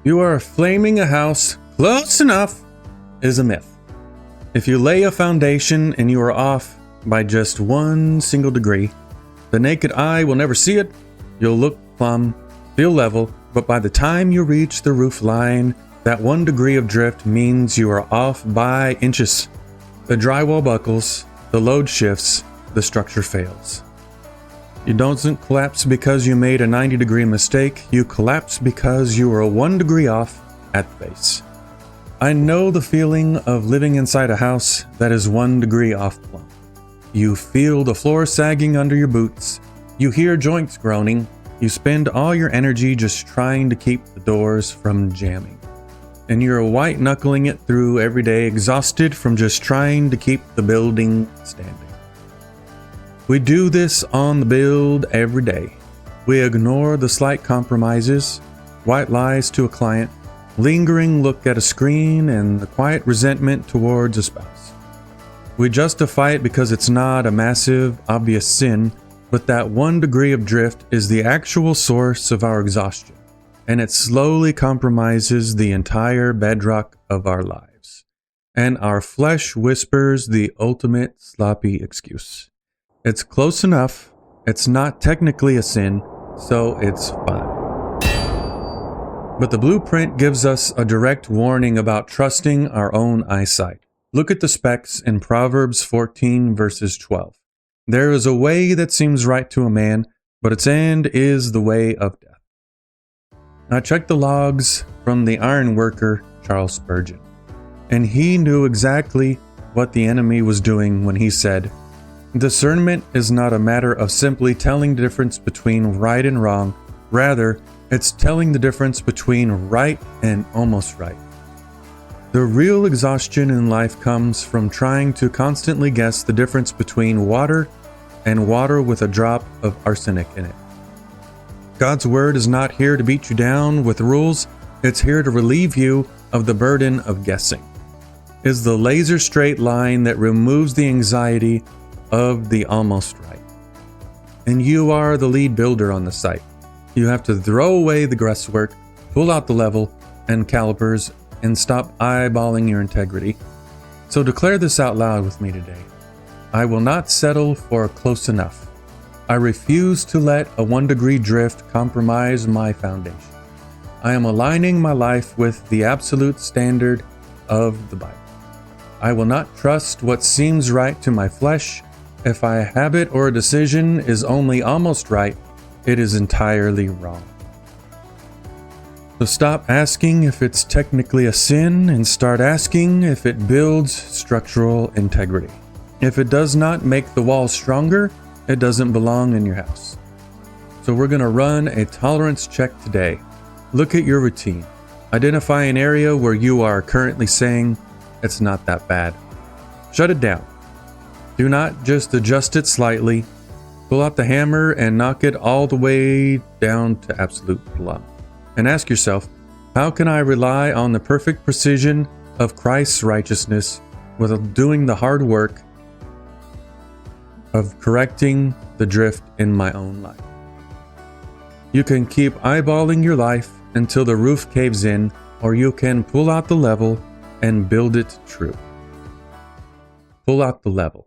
You are flaming a house close enough is a myth. If you lay a foundation and you are off by just 1 single degree, the naked eye will never see it. You'll look plumb, feel level, but by the time you reach the roof line, that 1 degree of drift means you are off by inches. The drywall buckles, the load shifts, the structure fails. You don't collapse because you made a 90-degree mistake. You collapse because you are 1 degree off at the base. I know the feeling of living inside a house that is 1 degree off plumb. You feel the floor sagging under your boots. You hear joints groaning. You spend all your energy just trying to keep the doors from jamming. And you're white-knuckling it through every day, exhausted from just trying to keep the building standing. We do this on the build every day. We ignore the slight compromises, white lies to a client, lingering look at a screen, and the quiet resentment towards a spouse. We justify it because it's not a massive, obvious sin, but that 1 degree of drift is the actual source of our exhaustion, and it slowly compromises the entire bedrock of our lives. And our flesh whispers the ultimate sloppy excuse. It's close enough, it's not technically a sin, so it's fine. But the blueprint gives us a direct warning about trusting our own eyesight. Look at the specs in Proverbs 14 verses 12. There is a way that seems right to a man, but its end is the way of death. I checked the logs from the iron worker, Charles Spurgeon, and he knew exactly what the enemy was doing when he said, "Discernment is not a matter of simply telling the difference between right and wrong. Rather, it's telling the difference between right and almost right." The real exhaustion in life comes from trying to constantly guess the difference between water and water with a drop of arsenic in it. God's word is not here to beat you down with rules. It's here to relieve you of the burden of guessing. It's the laser straight line that removes the anxiety of the almost right. And you are the lead builder on the site. You have to throw away the guesswork, pull out the level and calipers, and stop eyeballing your integrity. So declare this out loud with me today. I will not settle for close enough. I refuse to let a 1 degree drift compromise my foundation. I am aligning my life with the absolute standard of the Bible. I will not trust what seems right to my flesh. If a habit or a decision is only almost right, it is entirely wrong. So stop asking if it's technically a sin and start asking if it builds structural integrity. If it does not make the walls stronger, it doesn't belong in your house. So we're going to run a tolerance check today. Look at your routine. Identify an area where you are currently saying, "It's not that bad." Shut it down. Do not just adjust it slightly. Pull out the hammer and knock it all the way down to absolute plumb. And ask yourself, how can I rely on the perfect precision of Christ's righteousness without doing the hard work of correcting the drift in my own life? You can keep eyeballing your life until the roof caves in, or you can pull out the level and build it true. Pull out the level.